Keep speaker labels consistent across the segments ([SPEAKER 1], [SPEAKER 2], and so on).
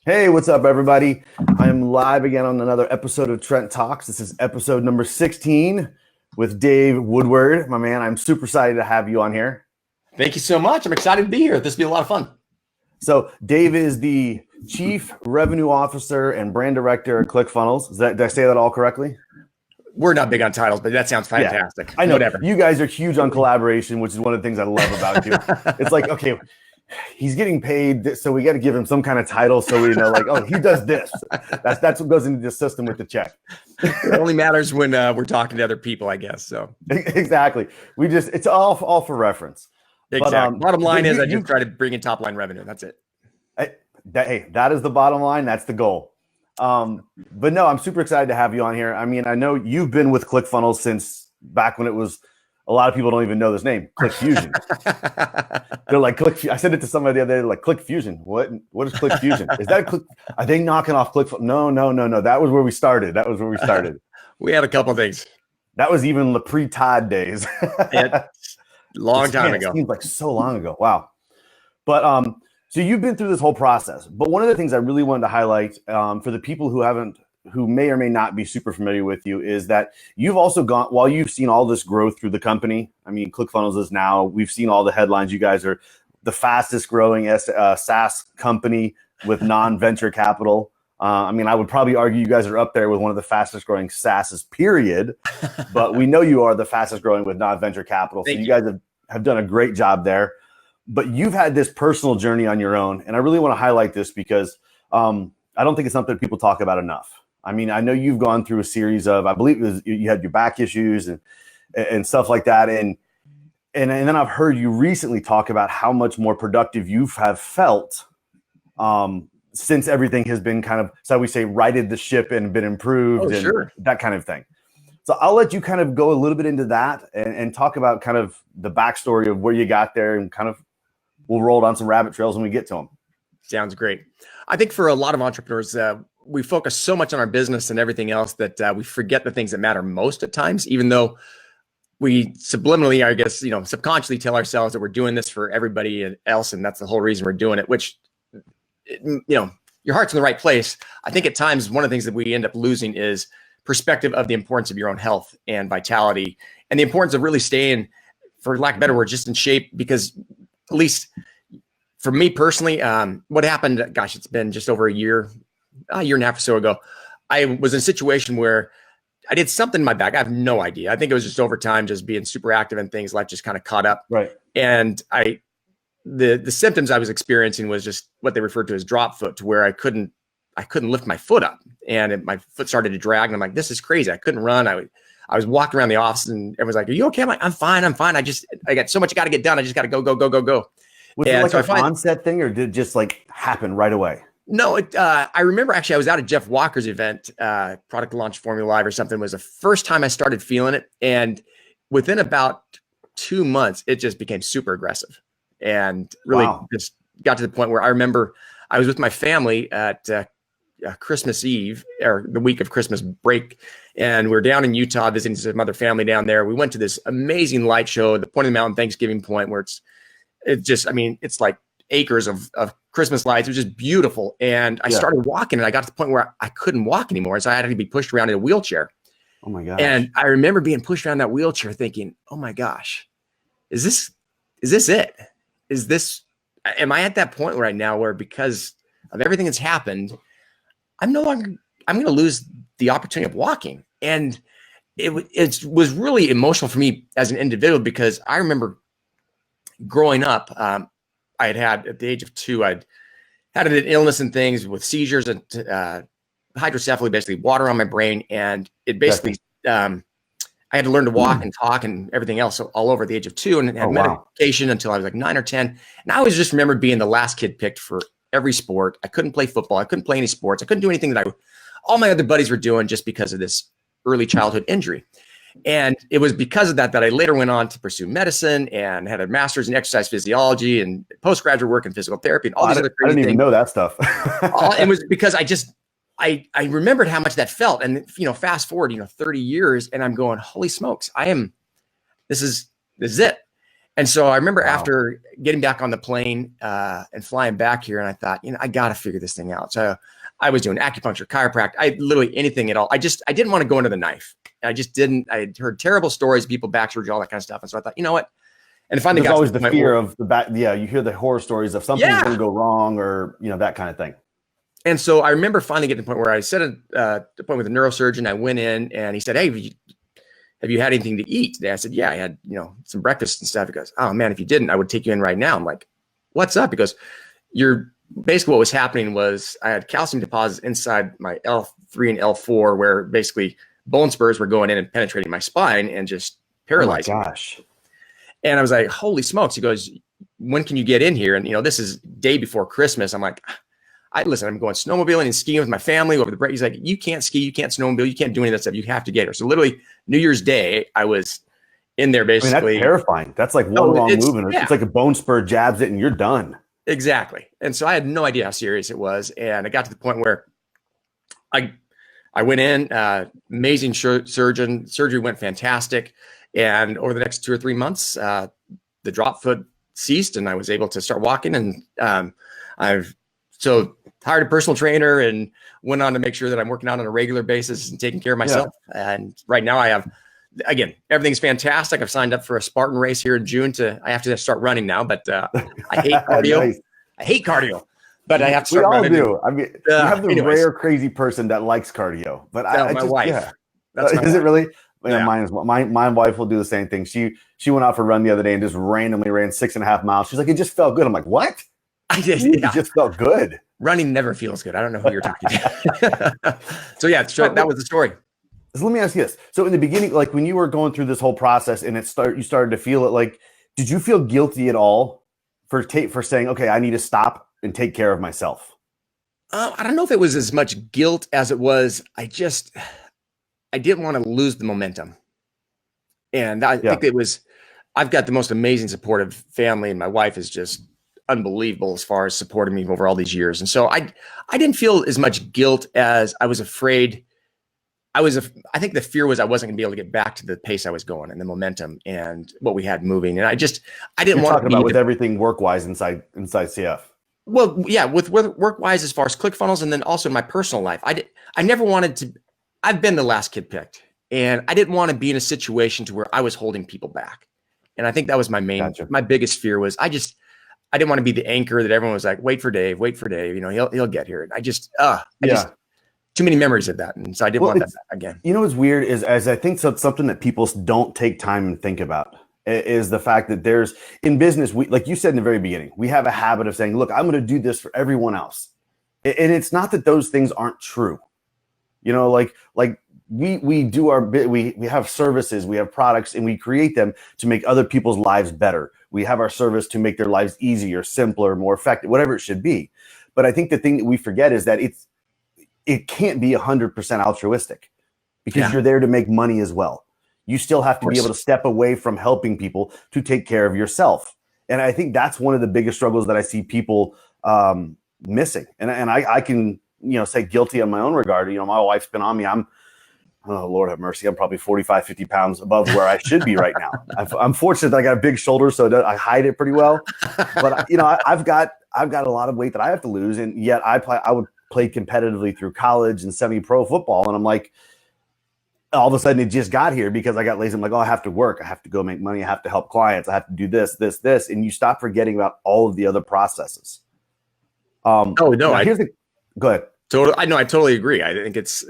[SPEAKER 1] Hey, what's up, everybody? I'm live again on another episode of Trent Talks. This is episode number 16 with Dave Woodward. My man, I'm super excited to have you on here.
[SPEAKER 2] Thank you so much. I'm excited to be here. This will be a lot of fun.
[SPEAKER 1] So Dave is the Chief Revenue Officer and Brand Director at ClickFunnels. Did I say that all correctly?
[SPEAKER 2] We're not big on titles, but that sounds fantastic.
[SPEAKER 1] Yeah, I know.
[SPEAKER 2] Whatever.
[SPEAKER 1] You guys are huge on collaboration, which is one of the things I love about you. It's like, okay, he's getting paid, so we got to give him some kind of title so we know, like, oh, he does this. That's what goes into the system with the check.
[SPEAKER 2] It only matters when we're talking to other people, I guess. So
[SPEAKER 1] exactly. It's all for reference.
[SPEAKER 2] Exactly. Bottom line is I just try to bring in top line revenue. That's it.
[SPEAKER 1] Hey, that is the bottom line. That's the goal. But no, I'm super excited to have you on here. I mean, I know you've been with ClickFunnels since back when it was, a lot of people don't even know this name, ClickFusion. They're like, I said it to somebody the other day, like, ClickFusion. What is ClickFusion? Is that are they knocking off ClickFunnels? No. That was where we started.
[SPEAKER 2] We had a couple of things.
[SPEAKER 1] That was even the pre-Todd days.
[SPEAKER 2] Long time ago.
[SPEAKER 1] It seems like so long ago. Wow. But so you've been through this whole process. But one of the things I really wanted to highlight for the people who may or may not be super familiar with you is that you've also gone, while you've seen all this growth through the company. I mean, ClickFunnels is now, we've seen all the headlines. You guys are the fastest growing SaaS company with non-venture capital. I mean, I would probably argue you guys are up there with one of the fastest growing SaaSes, period. But we know you are the fastest growing with non-venture capital. So you guys have done a great job there. But you've had this personal journey on your own. And I really want to highlight this because I don't think it's something people talk about enough. I mean, I know you've gone through a series of, I believe you had your back issues and stuff like that. And then I've heard you recently talk about how much more productive you have felt since everything has been kind of, so we say, righted the ship and been improved that kind of thing. So I'll let you kind of go a little bit into that and talk about kind of the backstory of where you got there, and kind of we'll roll down some rabbit trails when we get to them.
[SPEAKER 2] Sounds great. I think for a lot of entrepreneurs, we focus so much on our business and everything else that we forget the things that matter most at times, even though we subliminally, I guess, subconsciously tell ourselves that we're doing this for everybody else. And that's the whole reason we're doing it, which, your heart's in the right place. I think at times, one of the things that we end up losing is perspective of the importance of your own health and vitality, and the importance of really staying, for lack of a better word, just in shape. Because at least for me personally, what happened, gosh, it's been just over a year and a half or so ago. I was in a situation where I did something in my back. I have no idea. I think it was just over time, just being super active and things, life just kind of caught up.
[SPEAKER 1] Right.
[SPEAKER 2] And the symptoms I was experiencing was just what they referred to as drop foot, to where I couldn't lift my foot up, and my foot started to drag. And I'm like, this is crazy. I couldn't run. I was walking around the office, and everyone's like, are you okay? I'm like, I'm fine. I got so much got to get done. I just got to go.
[SPEAKER 1] Was it like an onset thing, or did it just like happen right away?
[SPEAKER 2] No, I remember actually I was out at Jeff Walker's event, Product Launch Formula Live or something, was the first time I started feeling it. And within about 2 months, it just became super aggressive, and really just got to the point where I remember I was with my family at Christmas Eve, or the week of Christmas break. And we're down in Utah visiting some other family down there. We went to this amazing light show at the Point of the Mountain Thanksgiving Point, where it's like acres of Christmas lights. It was just beautiful. And I started walking, and I got to the point where I couldn't walk anymore. And so I had to be pushed around in a wheelchair.
[SPEAKER 1] Oh my gosh.
[SPEAKER 2] And I remember being pushed around that wheelchair thinking, oh my gosh, is this it? Am I at that point right now where, because of everything that's happened, I'm going to lose the opportunity of walking? And it was really emotional for me as an individual, because I remember growing up, I had at the age of 2, I'd had an illness and things with seizures and hydrocephaly, basically water on my brain. And it basically, I had to learn to walk and talk and everything else all over at the age of 2, and had medication until I was like 9 or 10. And I always just remember being the last kid picked for every sport. I couldn't play football. I couldn't play any sports. I couldn't do anything that all my other buddies were doing, just because of this early childhood injury. And it was because of that I later went on to pursue medicine and had a master's in exercise physiology and postgraduate work in physical therapy and all these other crazy things. I didn't even
[SPEAKER 1] know that stuff.
[SPEAKER 2] It was because I remembered how much that felt. And, fast forward, 30 years, and I'm going, holy smokes, this is it. And so I remember after getting back on the plane and flying back here, and I thought, I got to figure this thing out. So I was doing acupuncture, chiropractic, literally anything at all. I didn't want to go into the knife. I just didn't. I had heard terrible stories, people back surgery, all that kind of stuff. And so I thought, you know what? And finally,
[SPEAKER 1] there's always the fear of the back. Yeah, you hear the horror stories of something's going to go wrong, or that kind of thing.
[SPEAKER 2] And so I remember finally getting to the point where I set an appointment with a neurosurgeon. I went in, and he said, "Hey, have you had anything to eat today?" I said, "Yeah, I had some breakfast and stuff." He goes, "Oh man, if you didn't, I would take you in right now." I'm like, "What's up?" Because basically what was happening was I had calcium deposits inside my L3 and L4, where basically bone spurs were going in and penetrating my spine and just paralyzing.
[SPEAKER 1] Oh my gosh.
[SPEAKER 2] And I was like, holy smokes. He goes, "When can you get in here?" And, this is day before Christmas. I'm like, listen, I'm going snowmobiling and skiing with my family over the break. He's like, "You can't ski, you can't snowmobile, you can't do any of that stuff. You have to get here." So literally New Year's Day, I was in there basically.
[SPEAKER 1] That's terrifying. That's like one wrong move. It's like a bone spur jabs it and you're done.
[SPEAKER 2] Exactly. And so I had no idea how serious it was. And I got to the point where I went in, amazing surgeon. Surgery went fantastic. And over the next 2 or 3 months, the drop foot ceased and I was able to start walking. And I've hired a personal trainer and went on to make sure that I'm working out on a regular basis and taking care of myself. Yeah. And right now I have, again, everything's fantastic. I've signed up for a Spartan race here in June. I have to start running now, but I hate cardio. Nice. I hate cardio, but I have to start running. We all
[SPEAKER 1] do. I mean, you have the rare crazy person that likes cardio, but
[SPEAKER 2] my wife.
[SPEAKER 1] Yeah. Is it really? Yeah. My wife will do the same thing. She went out for a run the other day and just randomly ran 6.5 miles. She's like, "It just felt good." I'm like, "What?"
[SPEAKER 2] I did.
[SPEAKER 1] It just felt good.
[SPEAKER 2] Running never feels good. I don't know who you're talking to. So that was the story.
[SPEAKER 1] So let me ask you this. So in the beginning, like when you were going through this whole process and you started to feel it, like, did you feel guilty at all for saying, "Okay, I need to stop and take care of myself"?
[SPEAKER 2] I don't know if it was as much guilt as it was. I didn't want to lose the momentum. And I think I've got the most amazing supportive family, and my wife is just unbelievable as far as supporting me over all these years. And so I didn't feel as much guilt as I was afraid. I think the fear was I wasn't going to be able to get back to the pace I was going and the momentum and what we had moving. And I didn't want to be
[SPEAKER 1] with everything work-wise inside CF.
[SPEAKER 2] Well, yeah, with work-wise as far as ClickFunnels, and then also in my personal life. I never wanted to. I've been the last kid picked, and I didn't want to be in a situation to where I was holding people back. And I think that was my biggest fear was I didn't want to be the anchor that everyone was like, wait for Dave, he'll get here. And too many memories of that. And so I didn't want that again.
[SPEAKER 1] What's weird is, as I think something that people don't take time and think about is the fact that there's in business, like you said in the very beginning, we have a habit of saying, "Look, I'm going to do this for everyone else." And it's not that those things aren't true. Like we do our bit. We have services, we have products, and we create them to make other people's lives better. We have our service to make their lives easier, simpler, more effective, whatever it should be. But I think the thing that we forget is that it can't be 100% altruistic, because you're there to make money as well. You still have to be able to step away from helping people to take care of yourself. And I think that's one of the biggest struggles that I see people missing. And I can say guilty on my own regard. My wife's been on me. Oh, Lord have mercy. I'm probably 45, 50 pounds above where I should be right now. I'm fortunate that I got a big shoulder, so I hide it pretty well. But I've got a lot of weight that I have to lose, and yet I would play competitively through college and semi-pro football, and I'm like, all of a sudden it just got here because I got lazy. I'm like, I have to work. I have to go make money. I have to help clients. I have to do this, and you stop forgetting about all of the other processes. Go ahead.
[SPEAKER 2] I totally agree. I think it's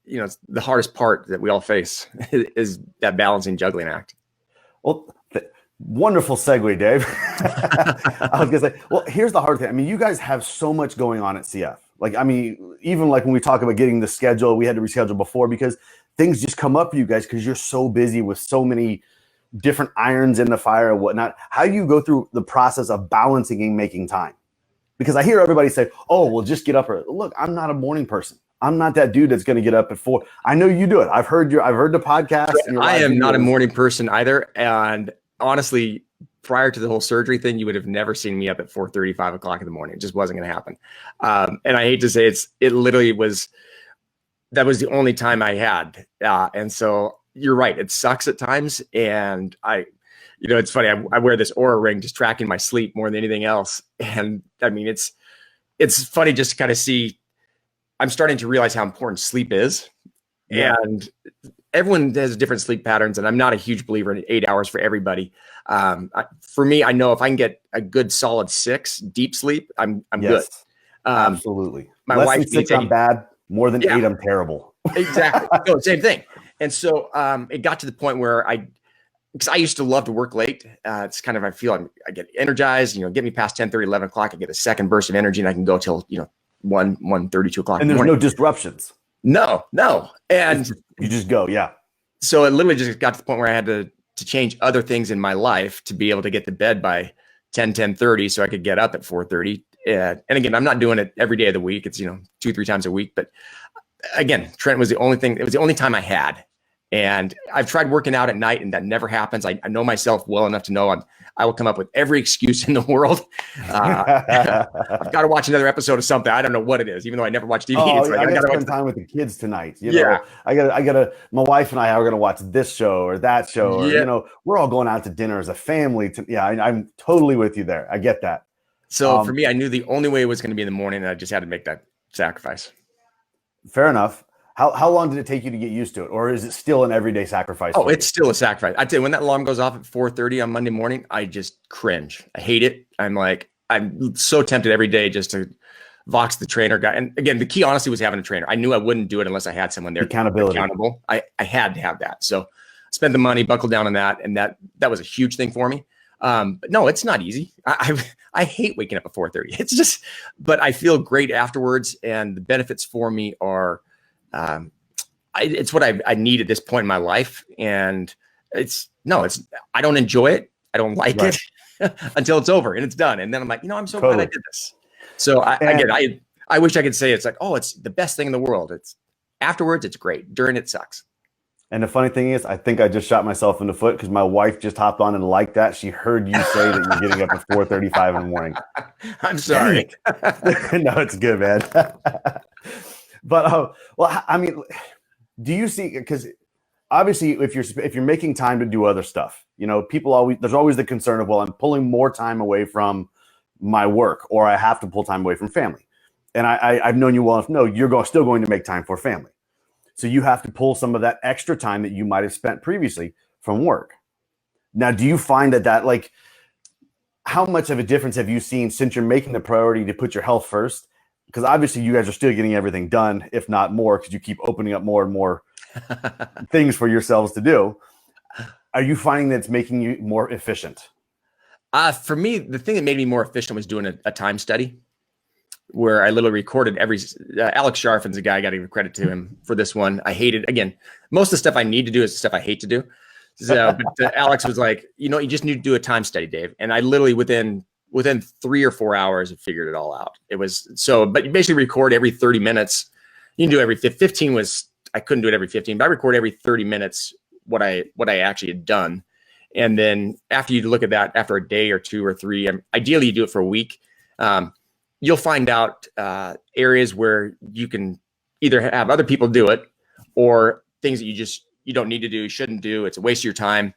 [SPEAKER 2] it's the hardest part that we all face is that balancing juggling act.
[SPEAKER 1] Well, wonderful segue, Dave. I was gonna say, well, here's the hard thing. I mean, you guys have so much going on at CF. Even like when we talk about getting the schedule, we had to reschedule before because things just come up for you guys because you're so busy with so many different irons in the fire and whatnot. How do you go through the process of balancing and making time? Because I hear everybody say, "Oh, well, just get up early." Look, I'm not a morning person. I'm not that dude that's going to get up at 4. I know you do it. I've heard the podcast.
[SPEAKER 2] I am not a morning person either. And honestly, prior to the whole surgery thing, you would have never seen me up at 4:30, 5 o'clock in the morning. It just wasn't going to happen. And I hate to say it literally was, that was the only time I had. And so you're right. It sucks at times. And It's funny. I wear this Aura ring just tracking my sleep more than anything else. And I mean, it's funny just to kind of see, I'm starting to realize how important sleep is. Yeah. And everyone has different sleep patterns, and I'm not a huge believer in 8 hours for everybody. For me, I know if I can get a good solid 6 deep sleep, I'm good.
[SPEAKER 1] Absolutely.
[SPEAKER 2] My
[SPEAKER 1] Less
[SPEAKER 2] wife
[SPEAKER 1] than 6, I'm bad. More than 8, I'm terrible.
[SPEAKER 2] Exactly. No, same thing. And so it got to the point where because I used to love to work late. It's kind of, I feel I get energized, get me past 10:30, 11 o'clock. I get a second burst of energy and I can go till, 1:30, 2 o'clock.
[SPEAKER 1] And there's no disruptions.
[SPEAKER 2] No. And
[SPEAKER 1] you just go. Yeah.
[SPEAKER 2] So it literally just got to the point where I had to change other things in my life to be able to get to bed by 10:30 so I could get up at 4:30. And again, I'm not doing it every day of the week. It's, 2-3 times a week. But again, Trent was the only thing, it was the only time I had. And I've tried working out at night and that never happens. I know myself well enough to know I will come up with every excuse in the world. I've got to watch another episode of something. I don't know what it is, even though I never watch TV.
[SPEAKER 1] I got to spend time with the kids tonight. I got my wife and I are going to watch this show or that show. Or, we're all going out to dinner as a family. I'm totally with you there. I get that.
[SPEAKER 2] So for me, I knew the only way it was going to be in the morning, and I just had to make that sacrifice.
[SPEAKER 1] Fair enough. How long did it take you to get used to it? Or is it still an everyday sacrifice?
[SPEAKER 2] Oh, it's still a sacrifice. I'd say when that alarm goes off at 4:30 on Monday morning, I just cringe. I hate it. I'm so tempted every day just to Vox the trainer guy. And again, the key honestly was having a trainer. I knew I wouldn't do it unless I had someone there. Accountable. I had to have that. So I spent the money, buckled down on that. And that was a huge thing for me. But no, it's not easy. I hate waking up at 4:30. It's just, but I feel great afterwards. And the benefits for me are, it's what I need at this point in my life. And I don't enjoy it. I don't like it until it's over and it's done. And then I'm like, I'm so glad I did this. So I wish I could say it's like, oh, it's the best thing in the world. It's afterwards, it's great. During it sucks.
[SPEAKER 1] And the funny thing is, I think I just shot myself in the foot because my wife just hopped on and liked that. She heard you say that you're getting up at 4:35 in the morning.
[SPEAKER 2] I'm sorry.
[SPEAKER 1] No, it's good, man. But do you see? Because obviously, if you're making time to do other stuff, there's always the concern of, well, I'm pulling more time away from my work, or I have to pull time away from family. And I've known you well enough. No, you're still going to make time for family. So you have to pull some of that extra time that you might have spent previously from work. Now, do you find that like, how much of a difference have you seen since you're making the priority to put your health first? Because obviously you guys are still getting everything done, if not more, because you keep opening up more and more things for yourselves to do. Are you finding that it's making you more efficient?
[SPEAKER 2] For me, the thing that made me more efficient was doing a time study, where I literally recorded Alex Sharfin's a guy, I got to give credit to him for this one. I hated, again, most of the stuff I need to do is the stuff I hate to do. So, but Alex was like, you just need to do a time study, Dave. And I literally within 3 or 4 hours, I figured it all out. It was but you basically record every 30 minutes. You can do every 15 I couldn't do it every 15, but I record every 30 minutes what I actually had done. And then after you look at that, after a day or 2 or 3, ideally you do it for a week. You'll find out areas where you can either have other people do it, or things that you don't need to do, shouldn't do. It's a waste of your time.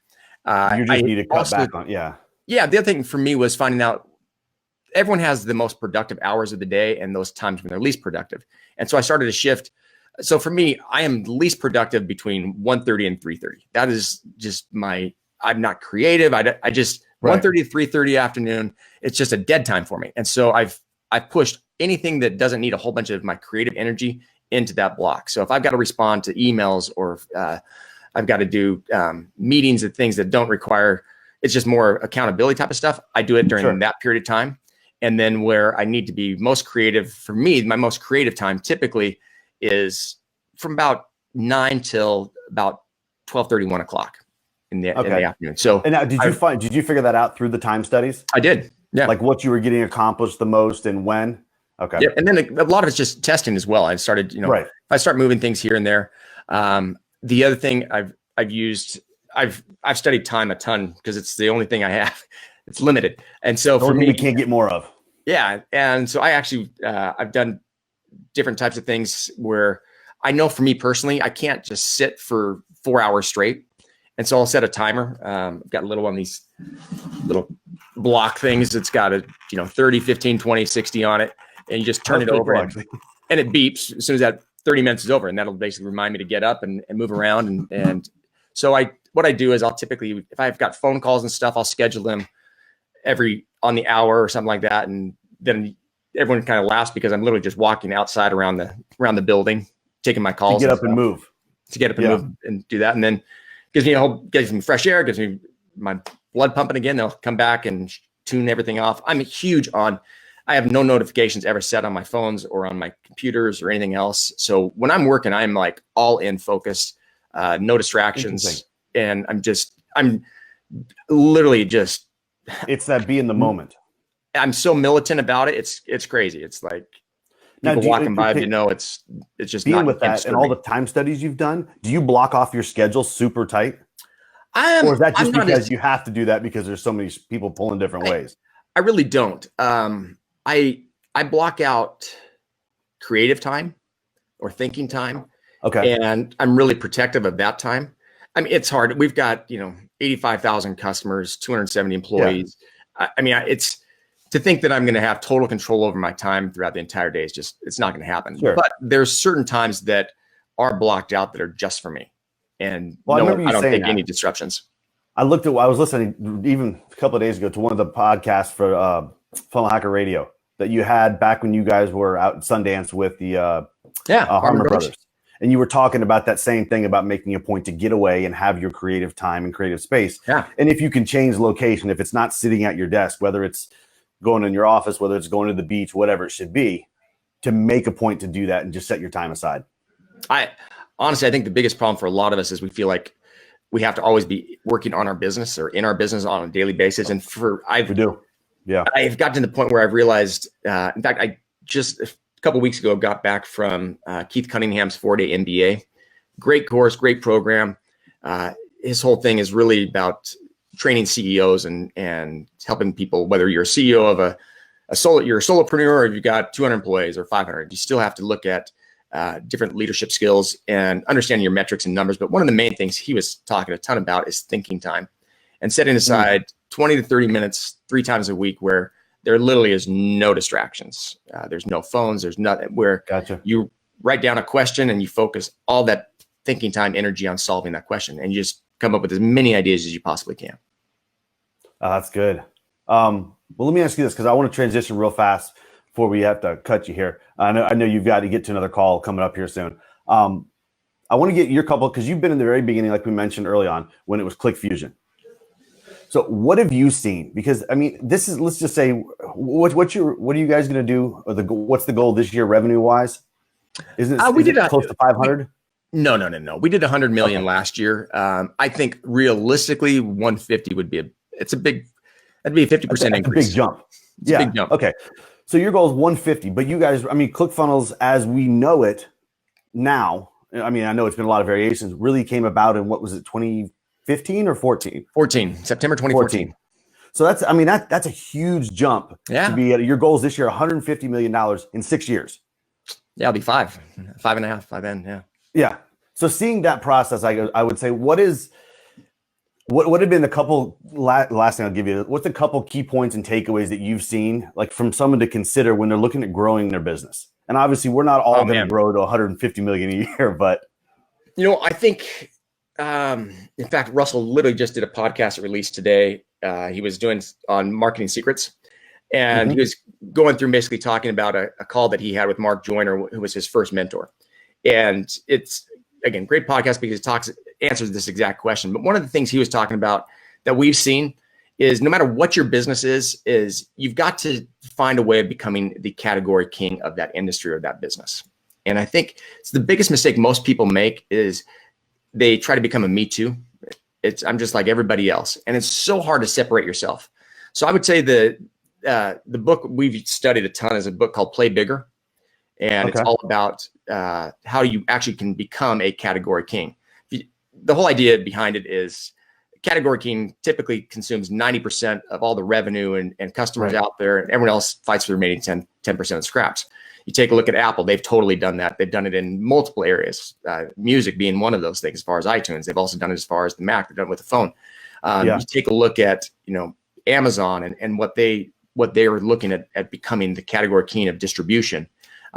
[SPEAKER 1] You just need to cut back on. Yeah. The
[SPEAKER 2] other thing for me was finding out everyone has the most productive hours of the day and those times when they're least productive. And so I started a shift. So for me, I am least productive between 1:30 and 3:30. That is just I'm not creative. I just 1:30 to 3:30 afternoon. It's just a dead time for me. And so I've pushed anything that doesn't need a whole bunch of my creative energy into that block. So if I've got to respond to emails, or I've got to do meetings and things that don't require, it's just more accountability type of stuff, I do it during that period of time. And then where I need to be most creative, for me, my most creative time typically is from about 9 till about 12:30, 1 o'clock in the afternoon. So,
[SPEAKER 1] and now, did you figure that out through the time studies?
[SPEAKER 2] I did. Yeah.
[SPEAKER 1] Like what you were getting accomplished the most and when? Okay.
[SPEAKER 2] Yeah. And then a lot of it's just testing as well. I started, if I start moving things here and there. The other thing I've used, I've studied time a ton because it's the only thing I have. It's limited. And so for me,
[SPEAKER 1] we can't get more of.
[SPEAKER 2] Yeah. And so I actually, I've done different types of things where I know for me personally, I can't just sit for 4 hours straight. And so I'll set a timer. I've got a little one of these little block things. It's got a, 30, 15, 20, 60 on it. And you just turn it over and it beeps as soon as that 30 minutes is over. And that'll basically remind me to get up and move around. And so what I do is I'll typically, if I've got phone calls and stuff, I'll schedule them on the hour or something like that. And then everyone kind of laughs because I'm literally just walking outside around the building, taking my calls.
[SPEAKER 1] To get up and move.
[SPEAKER 2] Move and do that. And then gives me fresh air, gives me my blood pumping again. They'll come back and tune everything off. I have no notifications ever set on my phones or on my computers or anything else. So when I'm working, I'm like all in focused, no distractions. And I'm literally just.
[SPEAKER 1] It's that be in the moment.
[SPEAKER 2] I'm so militant about it. It's crazy. It's like people walking by, it's just
[SPEAKER 1] being
[SPEAKER 2] not
[SPEAKER 1] with that and all the time studies you've done. Do you block off your schedule super tight? Or is that just because you have to do that because there's so many people pulling different ways?
[SPEAKER 2] I really don't. I block out creative time or thinking time.
[SPEAKER 1] Okay.
[SPEAKER 2] And I'm really protective of that time. I mean, it's hard. We've got, 85,000 customers, 270 employees. Yeah. It's to think that I'm going to have total control over my time throughout the entire day it's not going to happen.
[SPEAKER 1] Sure.
[SPEAKER 2] But there's certain times that are blocked out that are just for me. And I don't take any disruptions.
[SPEAKER 1] I was listening even a couple of days ago to one of the podcasts for FunnelHacker Radio that you had back when you guys were out at Sundance with the Harmon Brothers. And you were talking about that same thing about making a point to get away and have your creative time and creative space.
[SPEAKER 2] Yeah.
[SPEAKER 1] And if you can change location, if it's not sitting at your desk, whether it's going in your office, whether it's going to the beach, whatever it should be, to make a point to do that and just set your time aside.
[SPEAKER 2] Honestly, I think the biggest problem for a lot of us is we feel like we have to always be working on our business or in our business on a daily basis. And we do. Yeah. I've gotten to the point where I've realized, in fact, I just a couple of weeks ago got back from Keith Cunningham's 4-day MBA. Great course, great program. His whole thing is really about training CEOs and helping people, whether you're a CEO of you're a solopreneur or you've got 200 employees or 500, you still have to look at different leadership skills and understanding your metrics and numbers. But one of the main things he was talking a ton about is thinking time and setting aside 20 to 30 minutes, 3 times a week where there literally is no distractions. There's no phones. There's nothing where you write down a question and you focus all that thinking time, energy on solving that question. And you just come up with as many ideas as you possibly can.
[SPEAKER 1] That's good. Well, let me ask you this, because I want to transition real fast before we have to cut you here. I know you've got to get to another call coming up here soon. I want to get your couple, because you've been in the very beginning, like we mentioned early on, when it was ClickFusion. So what have you seen? Because this is, let's just say, what are you guys going to do? Or what's the goal this year, revenue wise? Isn't it close to 500?
[SPEAKER 2] No. We did 100 million last year. I think realistically, 150 would be that'd be a 50% increase.
[SPEAKER 1] A big jump.
[SPEAKER 2] It's a big jump.
[SPEAKER 1] Okay. So your goal is 150, but you guys, ClickFunnels as we know it now, I know it's been a lot of variations, really came about in, what was it, 2015 or 14?
[SPEAKER 2] 14, September 2014.
[SPEAKER 1] So that's a huge jump to be at your goals this year, $150 million in 6 years.
[SPEAKER 2] Yeah, it'll be 5.5 by then. Yeah.
[SPEAKER 1] Yeah. So seeing that process, I would say, what have been a couple, last thing I'll give you, what's a couple key points and takeaways that you've seen, like from someone to consider when they're looking at growing their business? And obviously we're not all going to grow to 150 million a year, but.
[SPEAKER 2] I think, in fact, Russell literally just did a podcast release today. He was doing on marketing secrets, and he was going through basically talking about a call that he had with Mark Joyner, who was his first mentor. And it's, again, great podcast because it answers this exact question. But one of the things he was talking about that we've seen is no matter what your business is you've got to find a way of becoming the category king of that industry or that business. And I think it's the biggest mistake most people make is they try to become a me too. I'm just like everybody else. And it's so hard to separate yourself. So I would say the book we've studied a ton is a book called Play Bigger. And it's all about how you actually can become a category king. The whole idea behind it is category king typically consumes 90% of all the revenue and customers out there, and everyone else fights for the remaining 10% of scraps. You take a look at Apple, they've totally done that. They've done it in multiple areas, music being one of those things as far as iTunes. They've also done it as far as the Mac. They've done it with the phone. You take a look at, Amazon and what they are looking at becoming the category king of distribution.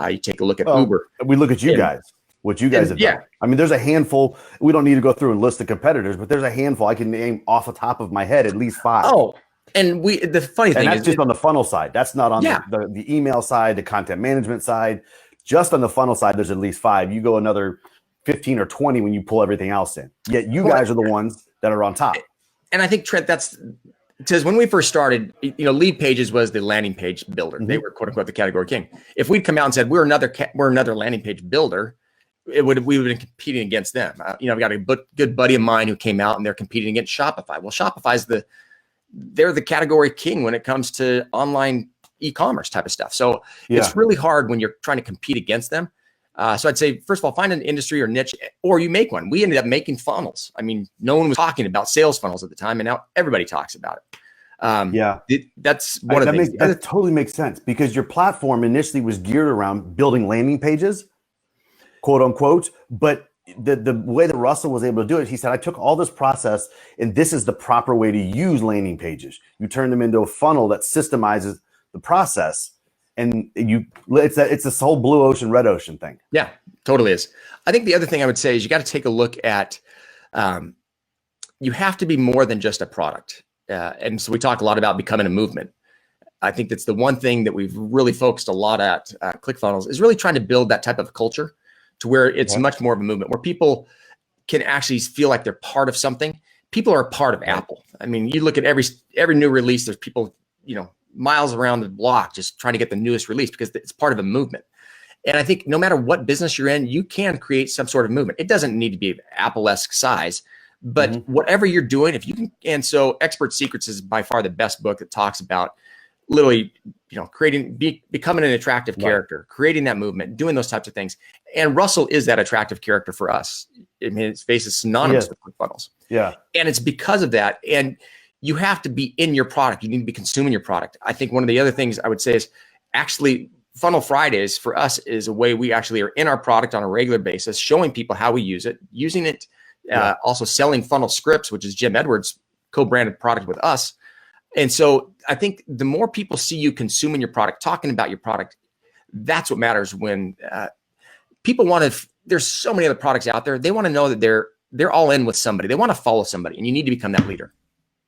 [SPEAKER 2] You take a look at Uber.
[SPEAKER 1] We look at you guys, what you guys have done. I mean, there's a handful. We don't need to go through and list the competitors, but there's a handful. I can name off the top of my head at least 5.
[SPEAKER 2] Oh, and the funny thing is,
[SPEAKER 1] that's just on the funnel side. That's not on the email side, the content management side. Just on the funnel side, there's at least 5. You go another 15 or 20 when you pull everything else in. Yet you guys are the ones that are on top.
[SPEAKER 2] And I think, Trent, because when we first started, Lead Pages was the landing page builder. They were quote unquote the category king. If we'd come out and said we're another landing page builder, we would have been competing against them. I've got a good buddy of mine who came out and they're competing against Shopify. Well, Shopify's they're the category king when it comes to online e-commerce type of stuff. So it's really hard when you're trying to compete against them. So I'd say, first of all, find an industry or niche, or you make one. We ended up making funnels. I mean, no one was talking about sales funnels at the time, and now everybody talks about it. That's one of the things.
[SPEAKER 1] That totally makes sense, because your platform initially was geared around building landing pages, quote unquote, but the way that Russell was able to do it, he said, I took all this process and this is the proper way to use landing pages. You turn them into a funnel that systemizes the process, and it's this whole blue ocean, red ocean thing.
[SPEAKER 2] Yeah, totally is. I think the other thing I would say is you got to take a look at, you have to be more than just a product. And so we talk a lot about becoming a movement. I think that's the one thing that we've really focused a lot at ClickFunnels, is really trying to build that type of culture to where it's much more of a movement, where people can actually feel like they're part of something. People are a part of Apple. I mean, you look at every new release, there's people, miles around the block just trying to get the newest release because it's part of a movement. And I think no matter what business you're in, you can create some sort of movement. It doesn't need to be Apple-esque size, but whatever you're doing, if you can. And so Expert Secrets is by far the best book that talks about literally, becoming an attractive character, creating that movement, doing those types of things. And Russell is that attractive character for us. I mean, his face is synonymous with ClickFunnels. Yeah. And it's because of that. And you have to be in your product. You need to be consuming your product. I think one of the other things I would say is actually Funnel Fridays for us is a way we actually are in our product on a regular basis, showing people how we use it, using it, also selling funnel scripts, which is Jim Edwards' co-branded product with us. And so I think the more people see you consuming your product, talking about your product, that's what matters. When people there's so many other products out there. They want to know that they're all in with somebody. They want to follow somebody, and you need to become that leader.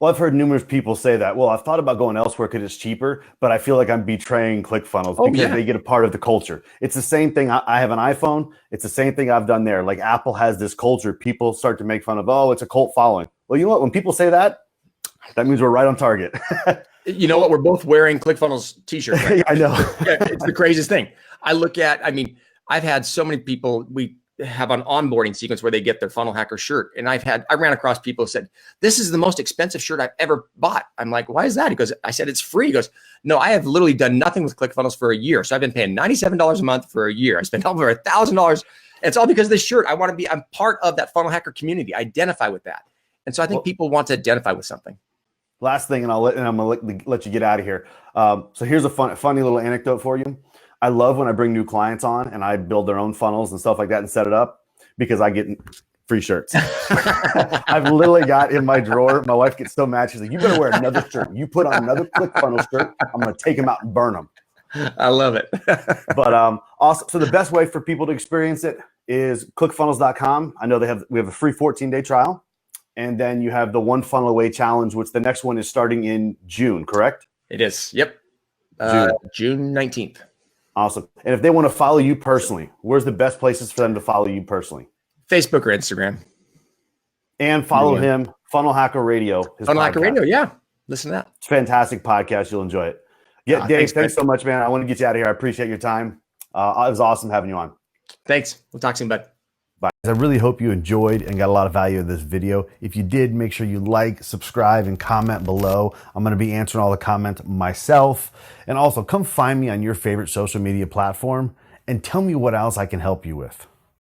[SPEAKER 1] Well, I've heard numerous people say that. Well, I've thought about going elsewhere because it's cheaper, but I feel like I'm betraying ClickFunnels because they get a part of the culture. It's the same thing. I have an iPhone. It's the same thing I've done there. Like Apple has this culture. People start to make fun of, it's a cult following. Well, you know what? When people say that means we're right on target.
[SPEAKER 2] You know what? We're both wearing ClickFunnels t-shirts. Right?
[SPEAKER 1] Yeah, I know.
[SPEAKER 2] It's the craziest thing. I've had so many people, we have an onboarding sequence where they get their FunnelHacker shirt. And I ran across people who said, this is the most expensive shirt I've ever bought. I'm like, why is that? He goes, I said, it's free. He goes, no, I have literally done nothing with ClickFunnels for a year. So I've been paying $97 a month for a year. I spent over $1,000. And it's all because of this shirt. I'm part of that FunnelHacker community. I identify with that. And so I think people want to identify with something.
[SPEAKER 1] Last thing, and I'm gonna let you get out of here. So here's a funny little anecdote for you. I love when I bring new clients on and I build their own funnels and stuff like that and set it up, because I get free shirts. I've literally got in my drawer. My wife gets so mad. She's like, "You better wear another shirt. You put on another ClickFunnels shirt, I'm gonna take them out and burn them."
[SPEAKER 2] I love it.
[SPEAKER 1] But also, so the best way for people to experience it is ClickFunnels.com. I know we have a free 14-day trial. And then you have the One Funnel Away Challenge, which the next one is starting in June, correct?
[SPEAKER 2] It is. Yep. June 19th.
[SPEAKER 1] Awesome. And if they want to follow you personally, where's the best places for them to follow you personally?
[SPEAKER 2] Facebook or Instagram.
[SPEAKER 1] And follow him, FunnelHacker Radio.
[SPEAKER 2] FunnelHacker Radio, yeah. Listen to that.
[SPEAKER 1] It's a fantastic podcast. You'll enjoy it. Yeah, Dave, thanks so much, man. I want to get you out of here. I appreciate your time. It was awesome having you on.
[SPEAKER 2] Thanks. We'll talk soon, bud.
[SPEAKER 1] Bye. I really hope you enjoyed and got a lot of value of this video. If you did, make sure you like, subscribe, and comment below. I'm going to be answering all the comments myself. And also, come find me on your favorite social media platform and tell me what else I can help you with.